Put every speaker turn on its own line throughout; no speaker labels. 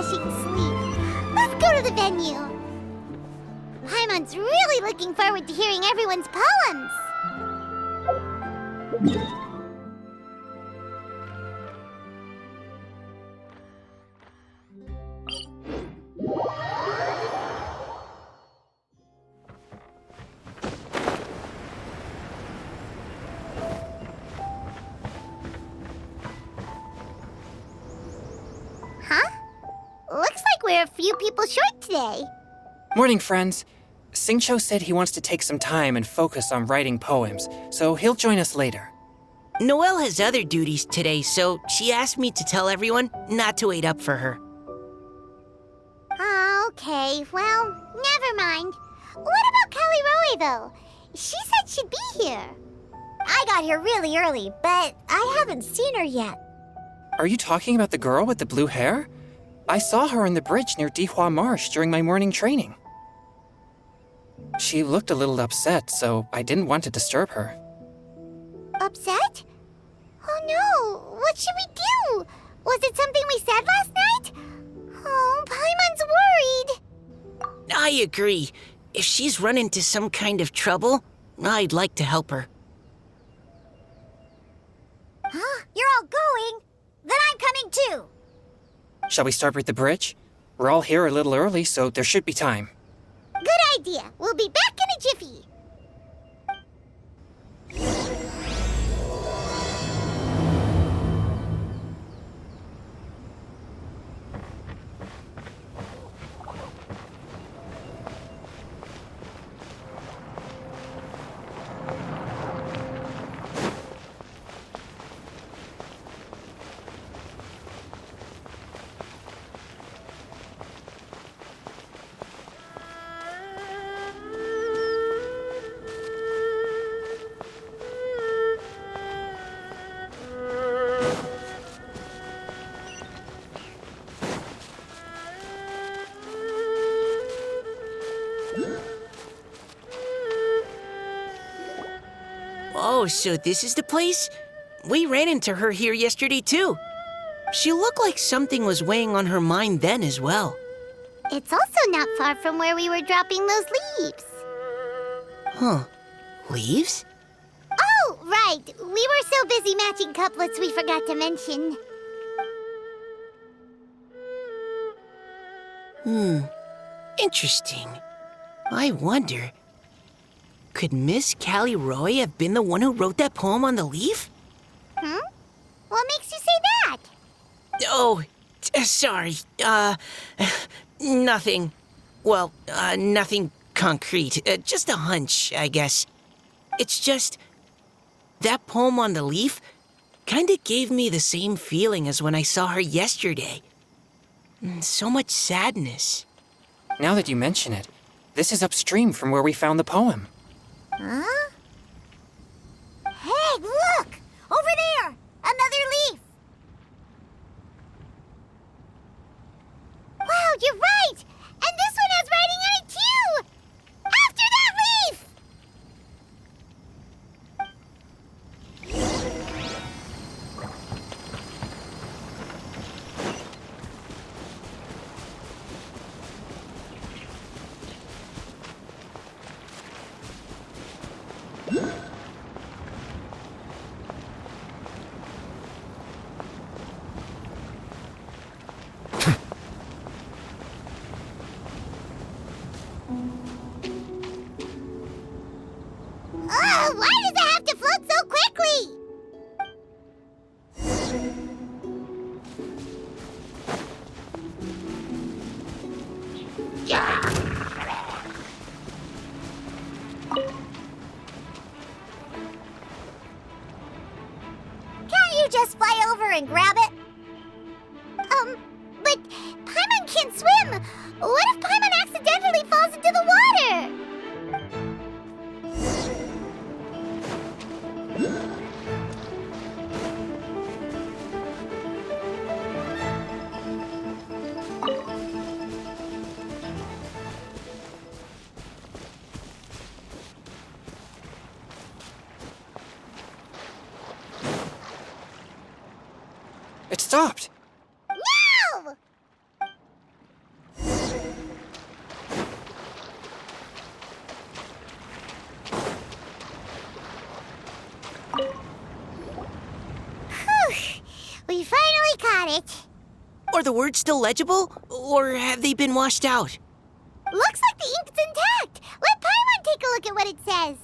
refreshing sleep. Let's go to the venue. Paimon's really looking forward to hearing everyone's poems. Huh? Looks like we're a few people short today.
Morning, friends. Xingqiu said he wants to take some time and focus on writing poems, so he'll join us later.
Noelle has other duties today, so she asked me to tell everyone not to wait up for her.
Oh, okay. Well, never mind. What about Callie Roy, though? She said she'd be here. I got here really early, but I haven't seen her yet.
Are you talking about the girl with the blue hair? I saw her on the bridge near Dihua Marsh during my morning training. She looked a little upset, so I didn't want to disturb her.
Upset? Oh no, what should we do? Was it something we said last night? Oh, Paimon's worried.
I agree. If she's run into some kind of trouble, I'd like to help her.
Huh? You're all going? Then I'm coming too.
Shall we start with the bridge? We're all here a little early, so there should be time.
Good idea. We'll be back in a jiffy.
Oh, so this is the place? We ran into her here yesterday, too. She looked like something was weighing on her mind then as well.
It's also not far from where we were dropping those leaves.
Huh. Leaves?
Oh, right. We were so busy matching couplets we forgot to mention.
Interesting. I wonder, could Miss Callie Roy have been the one who wrote that poem on the leaf?
What makes you say that?
Oh, sorry. Nothing. Well, nothing concrete. Just a hunch, I guess. It's just, that poem on the leaf kinda gave me the same feeling as when I saw her yesterday. So much sadness.
Now that you mention it, this is upstream from where we found the poem.
Huh? Hey, look! Over there! Another leaf! Wow, you're right! And this one has writing on it too! After that leaf! Why does it have to float so quickly? Can't you just fly over and grab it? But Paimon can't swim. What if Paimon accidentally falls into the water?
It stopped!
No! We finally caught it.
Are the words still legible, or have they been washed out?
Looks like the ink's intact. Let Paimon take a look at what it says.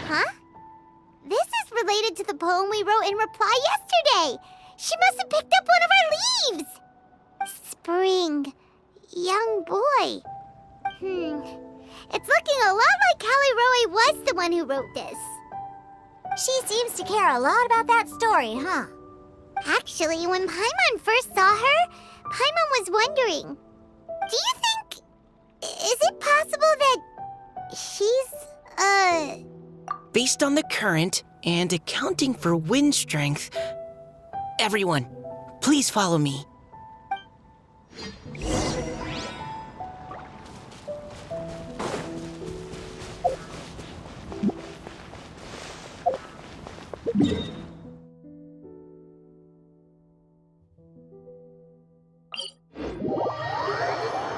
Huh? This is related to the poem we wrote in reply yesterday. She must have picked up one of our leaves. Spring. Young boy. It's looking a lot like Callie Roe was the one who wrote this. She seems to care a lot about that story, huh? Actually, when Paimon first saw her, Paimon was wondering, do you think... is it possible that she's,
Based on the current and accounting for wind strength, everyone, please follow me.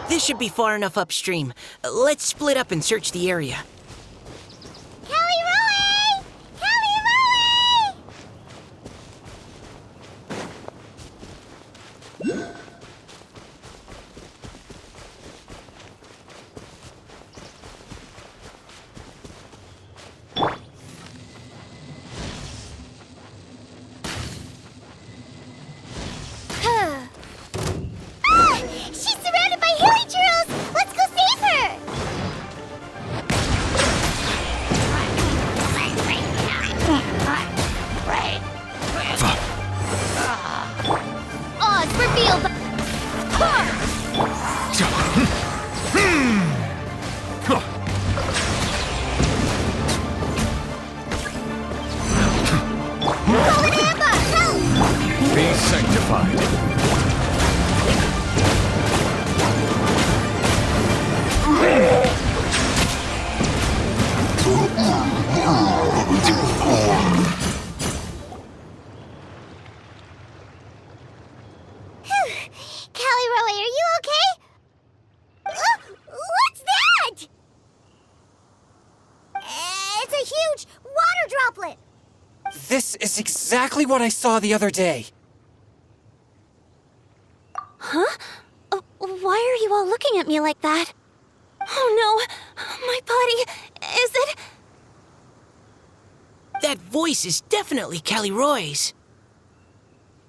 This should be far enough upstream. Let's split up and search the area.
Callie Roe! Callie Roe! She's surrounded by hilly churls! Let's go save her! Odds revealed! Golden Amber, help!
Be sanctified.
Callie Roe, are you okay? What's that? It's a huge water droplet.
This is exactly what I saw the other day.
Why are you all looking at me like that? Oh no, my body, is it?
That voice is definitely Callie Roy's.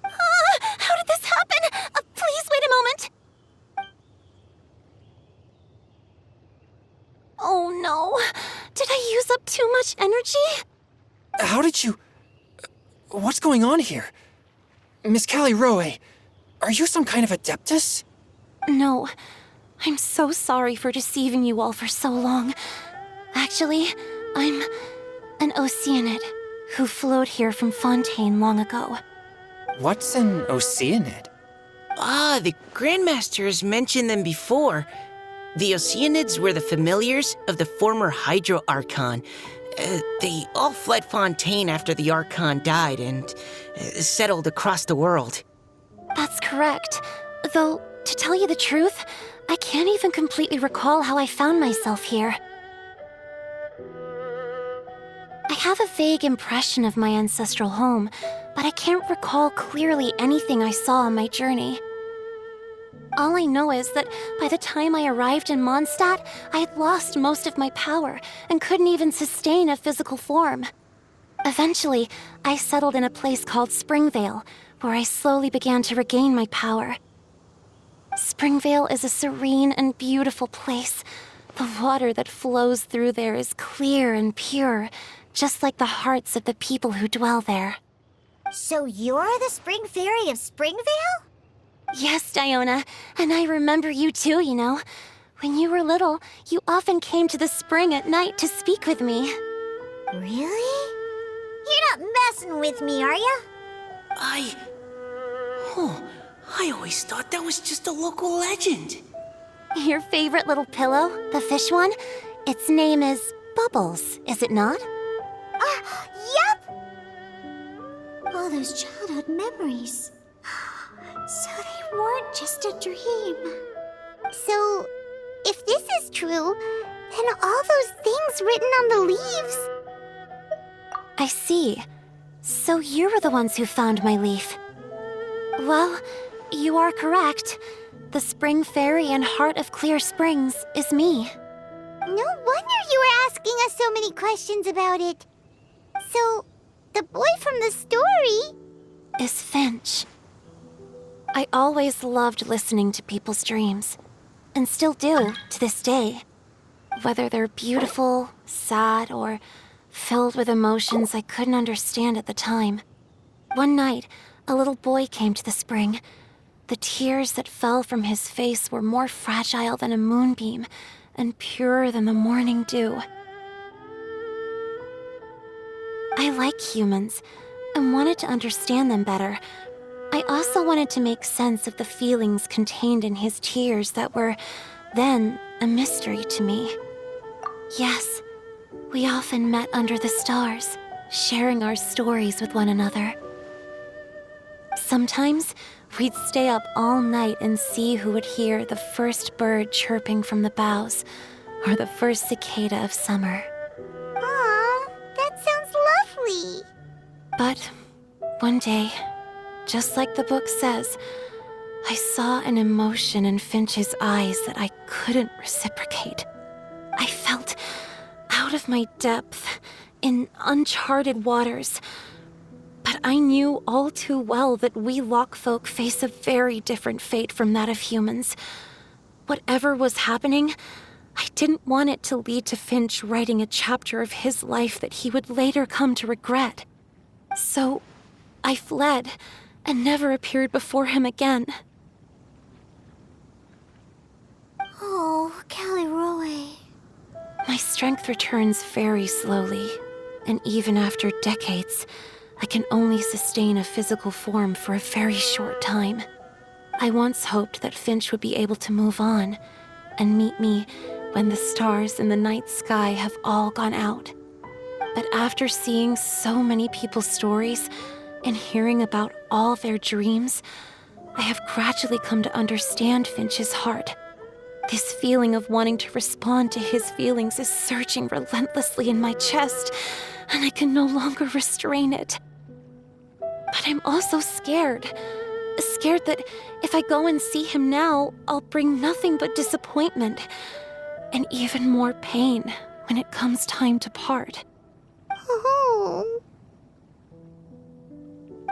How did this happen? Please wait a moment. Oh no, did I use up too much energy?
How did you... What's going on here? Miss Callie Roe, are you some kind of adeptus?
No, I'm so sorry for deceiving you all for so long. Actually, I'm an Oceanid who flowed here from Fontaine long ago.
What's an Oceanid?
Ah, the Grandmaster has mentioned them before. The Oceanids were the familiars of the former Hydro Archon. They all fled Fontaine after the Archon died and settled across the world.
That's correct. Though, to tell you the truth, I can't even completely recall how I found myself here. I have a vague impression of my ancestral home, but I can't recall clearly anything I saw on my journey. All I know is that by the time I arrived in Mondstadt, I had lost most of my power and couldn't even sustain a physical form. Eventually, I settled in a place called Springvale, where I slowly began to regain my power. Springvale is a serene and beautiful place. The water that flows through there is clear and pure, just like the hearts of the people who dwell there.
So you're the Spring Fairy of Springvale?
Yes, Diona, and I remember you too, you know. When you were little, you often came to the spring at night to speak with me.
Really? You're not messing with me, are you?
I always thought that was just a local legend.
Your favorite little pillow, the fish one? Its name is Bubbles, is it not?
Yep! Oh, those childhood memories. So they weren't just a dream. So, if this is true, then all those things written on the leaves...
I see. So you were the ones who found my leaf. Well, you are correct. The Spring Fairy and Heart of Clear Springs is me.
No wonder you were asking us so many questions about it. So, the boy from the story...
Is Finch. I always loved listening to people's dreams, and still do to this day. Whether they're beautiful, sad, or filled with emotions I couldn't understand at the time. One night, a little boy came to the spring. The tears that fell from his face were more fragile than a moonbeam and purer than the morning dew. I like humans and wanted to understand them better. I also wanted to make sense of the feelings contained in his tears that were, then, a mystery to me. Yes, we often met under the stars, sharing our stories with one another. Sometimes, we'd stay up all night and see who would hear the first bird chirping from the boughs, or the first cicada of summer.
Aw, that sounds lovely.
But one day, just like the book says, I saw an emotion in Finch's eyes that I couldn't reciprocate. I felt out of my depth, in uncharted waters. But I knew all too well that we Lockfolk face a very different fate from that of humans. Whatever was happening, I didn't want it to lead to Finch writing a chapter of his life that he would later come to regret. So, I fled and never appeared before him again.
Oh, Callie Roy.
My strength returns very slowly, and even after decades, I can only sustain a physical form for a very short time. I once hoped that Finch would be able to move on and meet me when the stars in the night sky have all gone out. But after seeing so many people's stories and hearing about all their dreams, I have gradually come to understand Finch's heart. This feeling of wanting to respond to his feelings is surging relentlessly in my chest, and I can no longer restrain it. But I'm also scared. Scared that if I go and see him now, I'll bring nothing but disappointment and even more pain when it comes time to part.
Oh.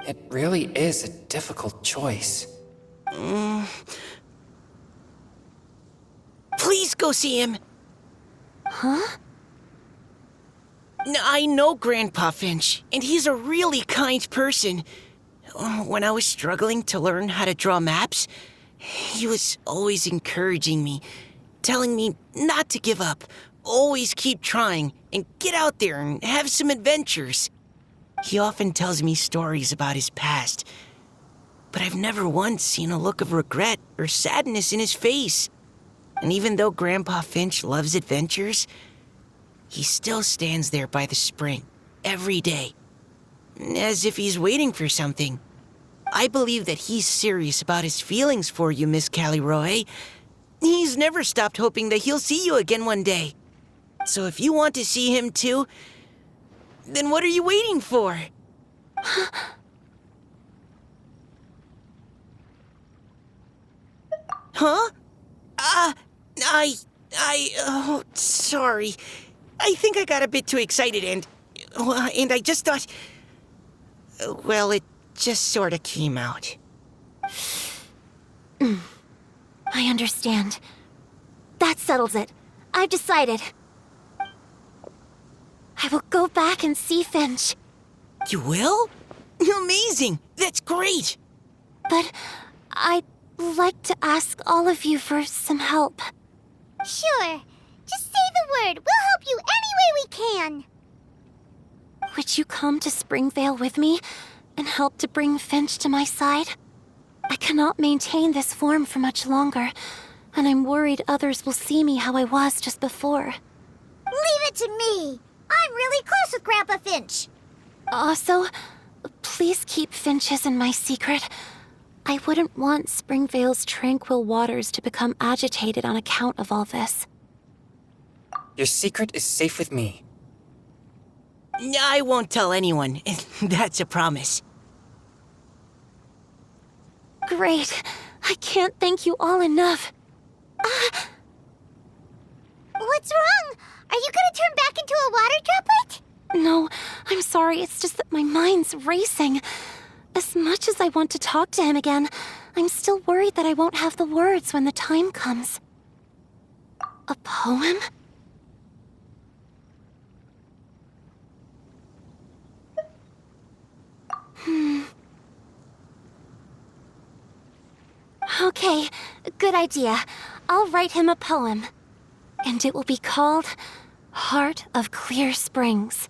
It really is a difficult choice.
Please go see him.
Huh?
I know Grandpa Finch, and he's a really kind person. When I was struggling to learn how to draw maps, he was always encouraging me, telling me not to give up, always keep trying, and get out there and have some adventures. He often tells me stories about his past, but I've never once seen a look of regret or sadness in his face. And even though Grandpa Finch loves adventures, he still stands there by the spring, every day, as if he's waiting for something. I believe that he's serious about his feelings for you, Miss Callie Roy. He's never stopped hoping that he'll see you again one day. So if you want to see him too, then what are you waiting for? Huh? Oh, sorry. I think I got a bit too excited and I just thought, well, it just sort of came out.
I understand. That settles it. I've decided. I will go back and see Finch.
You will? Amazing! That's great!
But I'd like to ask all of you for some help.
Sure. Just say the word. We'll help you any way we can.
Would you come to Springvale with me and help to bring Finch to my side? I cannot maintain this form for much longer, and I'm worried others will see me how I was just before.
Leave it to me. I'm really close with Grandpa Finch.
Also, Please keep Finch's in my secret. I wouldn't want Springvale's tranquil waters to become agitated on account of all this.
Your secret is safe with me.
I won't tell anyone. That's a promise.
Great. I can't thank you all enough.
What's wrong? Are you gonna turn back into a water droplet?
No, I'm sorry. It's just that my mind's racing. As much as I want to talk to him again, I'm still worried that I won't have the words when the time comes. A poem? Okay, good idea. I'll write him a poem. And it will be called Heart of Clear Springs.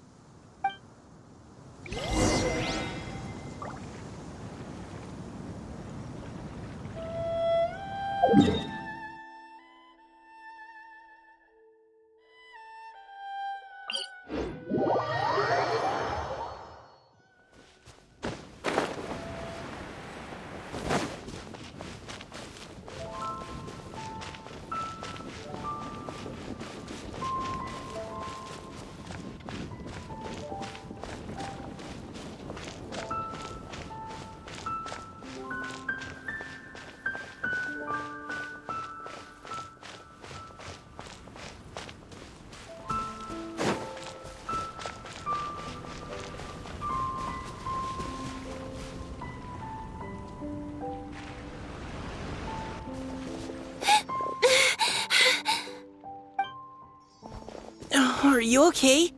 Are you okay?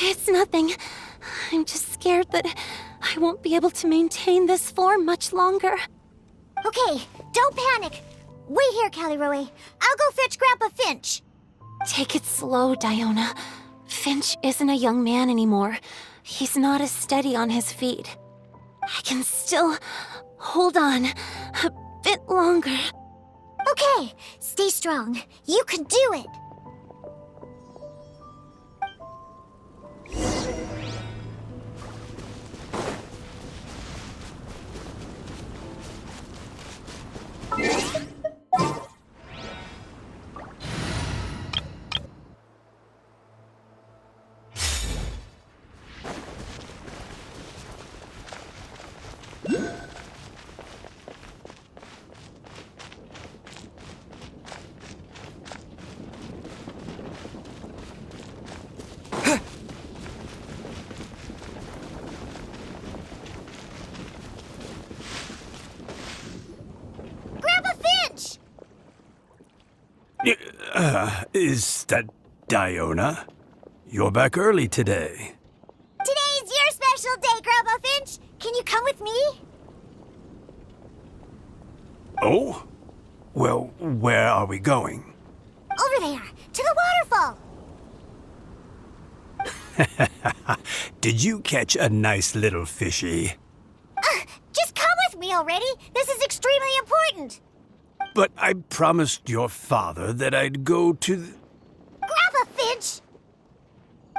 It's nothing. I'm just scared that I won't be able to maintain this form much longer.
Okay, don't panic. Wait here, Callie Roe. I'll go fetch Grandpa Finch.
Take it slow, Diona. Finch isn't a young man anymore. He's not as steady on his feet. I can still hold on a bit longer.
Okay, stay strong. You can do it. Grandpa Finch!
Is that Diona? You're back early today.
Today's your special day, Grandpa Finch. Can you come with me?
Oh? Well, where are we going?
Over there, to the waterfall.
Did you catch a nice little fishy?
Just come with me already. This is extremely important.
But I promised your father that I'd go to the...
Grandpa Finch!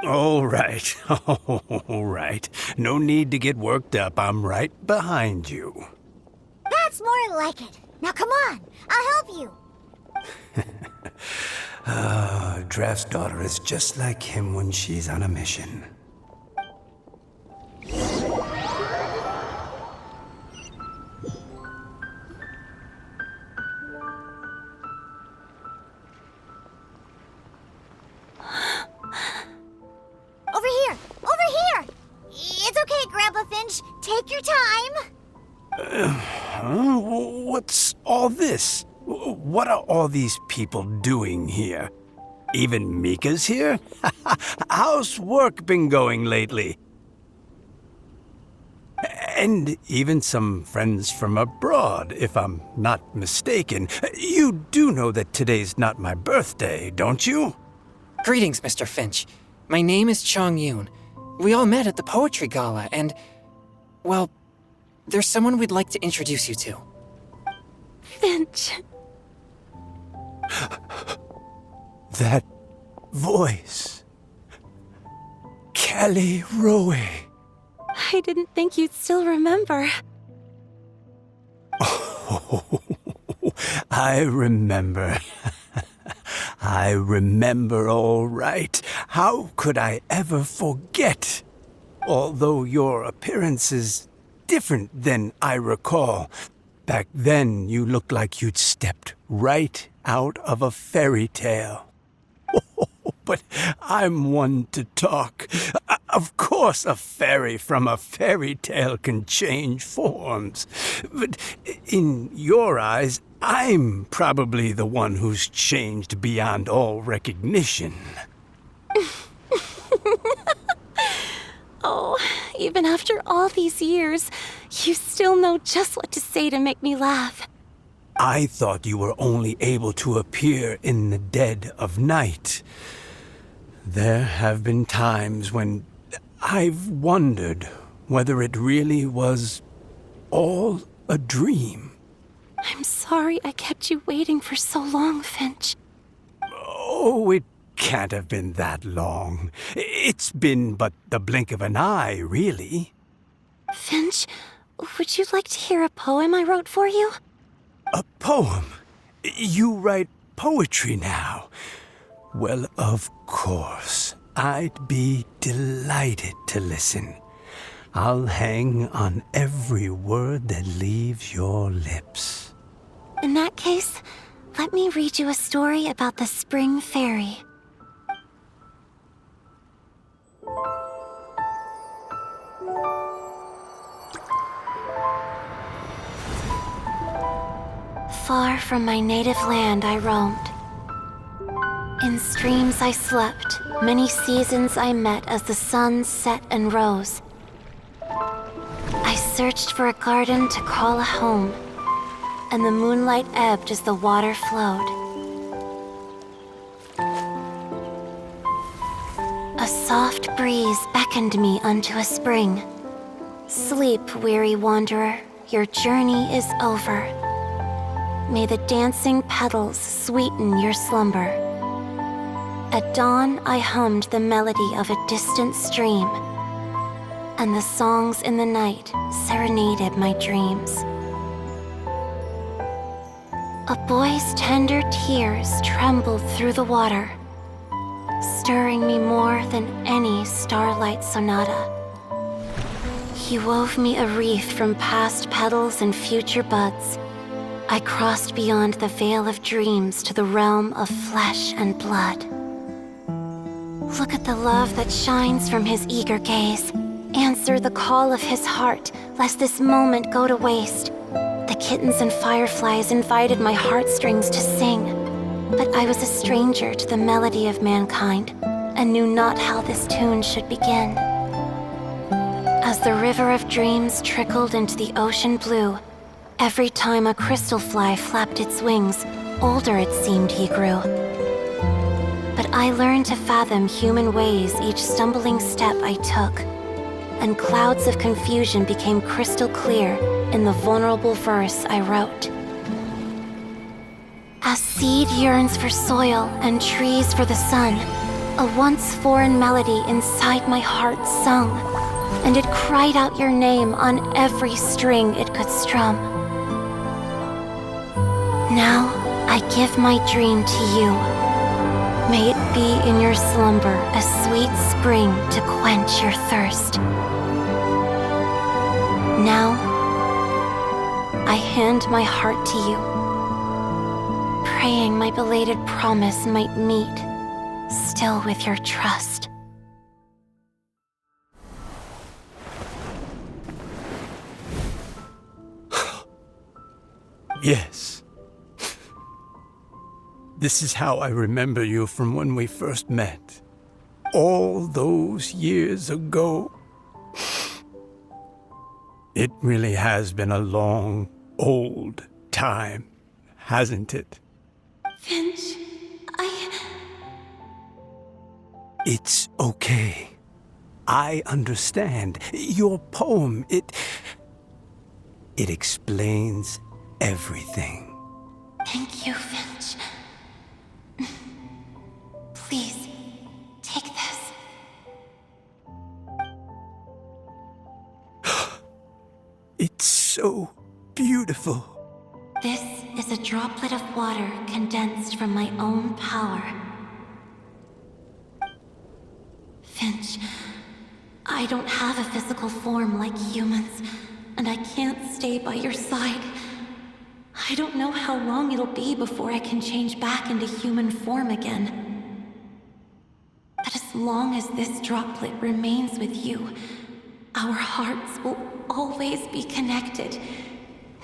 All right, all right. No need to get worked up. I'm right behind you.
That's more like it. Now come on, I'll help you.
Draft's daughter is just like him when she's on a mission.
Over here! Over here! It's okay, Grandpa Finch. Take your time.
Huh? What's all this? What are all these people doing here? Even Mika's here? How's work been going lately? And even some friends from abroad, if I'm not mistaken. You do know that today's not my birthday, don't you?
Greetings, Mr. Finch. My name is Chong Yoon. We all met at the poetry gala, and, well, there's someone we'd like to introduce you to.
Finch.
That voice. Kelly Rowe.
I didn't think you'd still remember.
Oh, I remember. I remember all right. How could I ever forget? Although your appearance is different than I recall. Back then, you looked like you'd stepped right out of a fairy tale. But I'm one to talk. Of course, a fairy from a fairy tale can change forms. But in your eyes, I'm probably the one who's changed beyond all recognition.
Oh, even after all these years, you still know just what to say to make me laugh.
I thought you were only able to appear in the dead of night. There have been times when I've wondered whether it really was all a dream.
I'm sorry I kept you waiting for so long, Finch.
Oh, it can't have been that long. It's been but the blink of an eye, really.
Finch, would you like to hear a poem I wrote for you?
A poem? You write poetry now? Well, of course. I'd be delighted to listen. I'll hang on every word that leaves your lips.
In that case, let me read you a story about the Spring Fairy. Far from my native land I roamed. In streams I slept, many seasons I met as the sun set and rose. I searched for a garden to call a home, and the moonlight ebbed as the water flowed. A soft breeze beckoned me unto a spring. Sleep, weary wanderer, your journey is over. May the dancing petals sweeten your slumber. At dawn, I hummed the melody of a distant stream, and the songs in the night serenaded my dreams. A boy's tender tears trembled through the water, stirring me more than any starlight sonata. He wove me a wreath from past petals and future buds. I crossed beyond the veil of dreams to the realm of flesh and blood. Look at the love that shines from his eager gaze. Answer the call of his heart, lest this moment go to waste. The kittens and fireflies invited my heartstrings to sing, but I was a stranger to the melody of mankind, and knew not how this tune should begin. As the river of dreams trickled into the ocean blue, every time a crystal fly flapped its wings, older it seemed he grew. But I learned to fathom human ways each stumbling step I took, and clouds of confusion became crystal clear in the vulnerable verse I wrote. As seed yearns for soil and trees for the sun, a once foreign melody inside my heart sung, and it cried out your name on every string it could strum. Now I give my dream to you. May it be in your slumber a sweet spring to quench your thirst. Now, I hand my heart to you, praying my belated promise might meet, still with your trust.
Yes. This is how I remember you from when we first met. All those years ago. It really has been a long, old time, hasn't it?
Finch,
It's okay. I understand. Your poem, it explains everything.
Thank you, Finch. Please, take this.
It's so beautiful.
This is a droplet of water condensed from my own power. Finch, I don't have a physical form like humans, and I can't stay by your side. I don't know how long it'll be before I can change back into human form again. But as long as this droplet remains with you, our hearts will always be connected,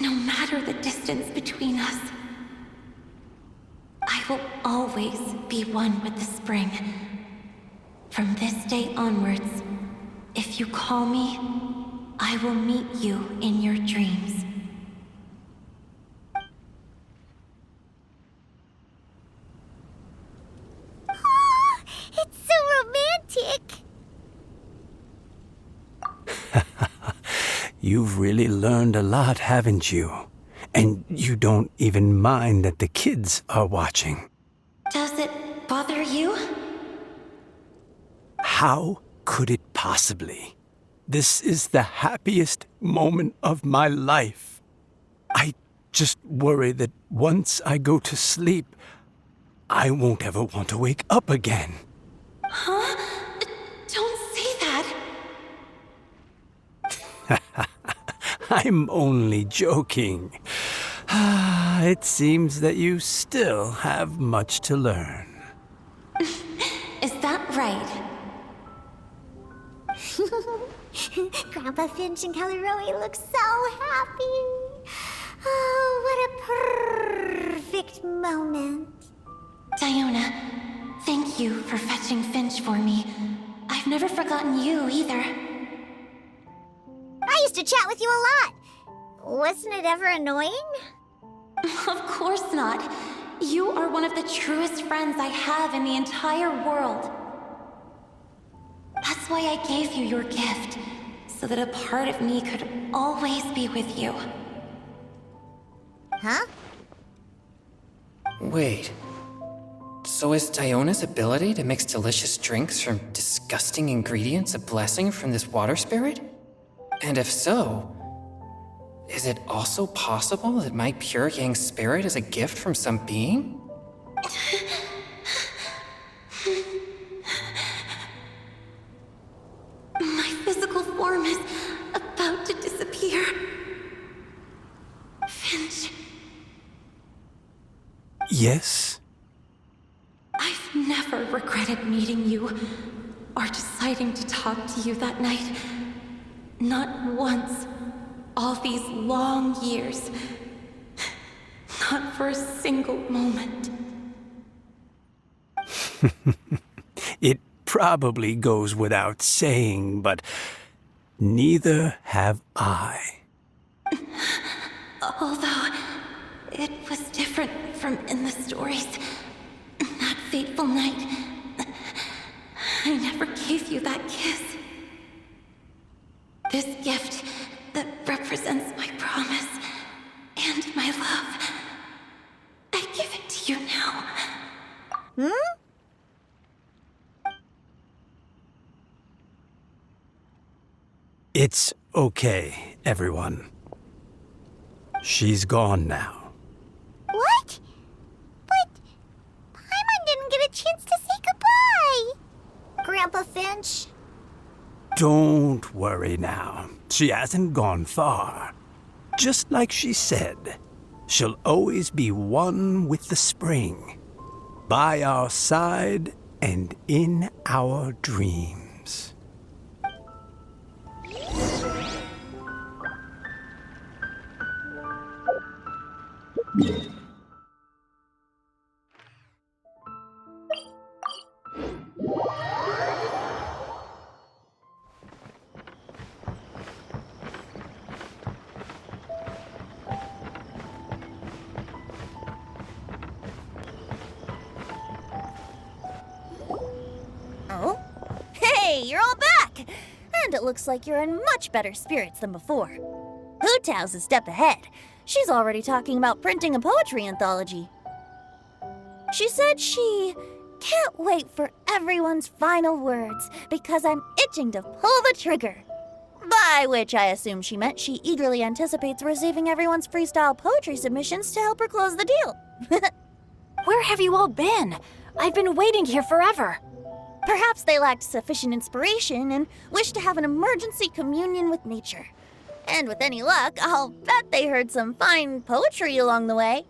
no matter the distance between us. I will always be one with the spring. From this day onwards, if you call me, I will meet you in your dreams.
Oh, it's so romantic.
You've really learned a lot, haven't you? And you don't even mind that the kids are watching.
Does it bother you?
How could it possibly? This is the happiest moment of my life. I just worry that once I go to sleep, I won't ever want to wake up again.
Huh? Don't say that.
I'm only joking. It seems that you still have much to learn.
Is that right?
Grandpa Finch and Caleroe look so happy. Oh, what a perfect moment.
Diona, thank you for fetching Finch for me. I've never forgotten you either.
I used to chat with you a lot. Wasn't it ever annoying?
Of course not. You are one of the truest friends I have in the entire world. That's why I gave you your gift, so that a part of me could always be with you.
Huh?
Wait. So is Diona's ability to mix delicious drinks from disgusting ingredients a blessing from this water spirit? And if so, is it also possible that my pure yang spirit is a gift from some being?
My physical form is about to disappear. Finch,
Yes?
I've never regretted meeting you or deciding to talk to you that night. Not once. All these long years. Not for a single moment.
It probably goes without saying, but neither have I.
Although, it was different from in the stories. That fateful night, I never gave you that kiss. This gift that represents my promise and my love, I give it to you now.
It's okay, everyone. She's gone now.
What? But Paimon didn't get a chance to say goodbye. Grandpa Finch?
Don't worry now. She hasn't gone far. Just like she said, she'll always be one with the spring. By our side and in our dreams.
Oh? Hey, you're all back! And it looks like you're in much better spirits than before. Hu Tao's a step ahead. She's already talking about printing a poetry anthology. She said she can't wait for everyone's final words because I'm itching to pull the trigger. By which I assume she meant she eagerly anticipates receiving everyone's freestyle poetry submissions to help her close the deal.
Where have you all been? I've been waiting here forever.
Perhaps they lacked sufficient inspiration and wished to have an emergency communion with nature. And with any luck, I'll bet they heard some fine poetry along the way.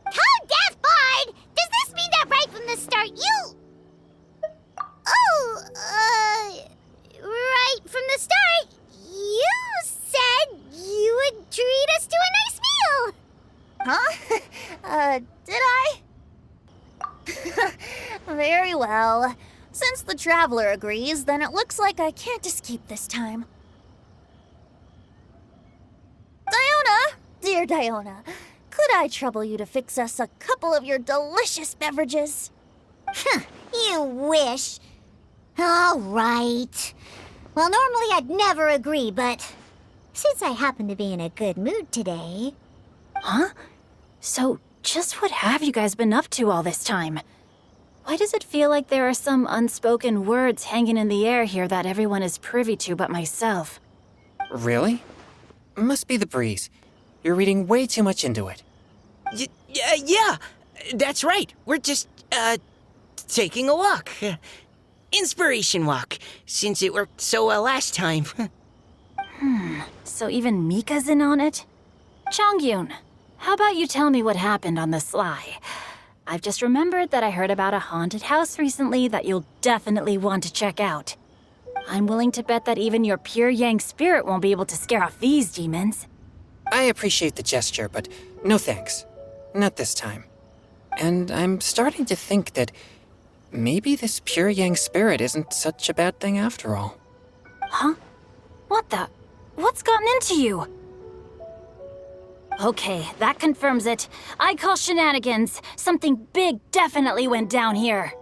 How deaf, Bard! Does this mean that right from the start you... Oh, right from the start, you said you would treat us to a nice meal!
Huh? Did I? Very well. Since the traveler agrees, then it looks like I can't escape this time. Diona! Dear Diona, could I trouble you to fix us a couple of your delicious beverages?
You wish. All right. Well, normally I'd never agree, but since I happen to be in a good mood today...
Huh? So, just what have you guys been up to all this time? Why does it feel like there are some unspoken words hanging in the air here that everyone is privy to but myself?
Really? Must be the breeze. You're reading way too much into it.
Yeah, that's right. We're just, taking a walk. Inspiration walk, since it worked so well last time.
So even Mika's in on it? Chongyun, how about you tell me what happened on the sly? I've just remembered that I heard about a haunted house recently that you'll definitely want to check out. I'm willing to bet that even your pure Yang spirit won't be able to scare off these demons.
I appreciate the gesture, but no thanks. Not this time. And I'm starting to think that maybe this pure Yang spirit isn't such a bad thing after all.
Huh? What the? What's gotten into you? Okay, that confirms it. I call shenanigans. Something big definitely went down here.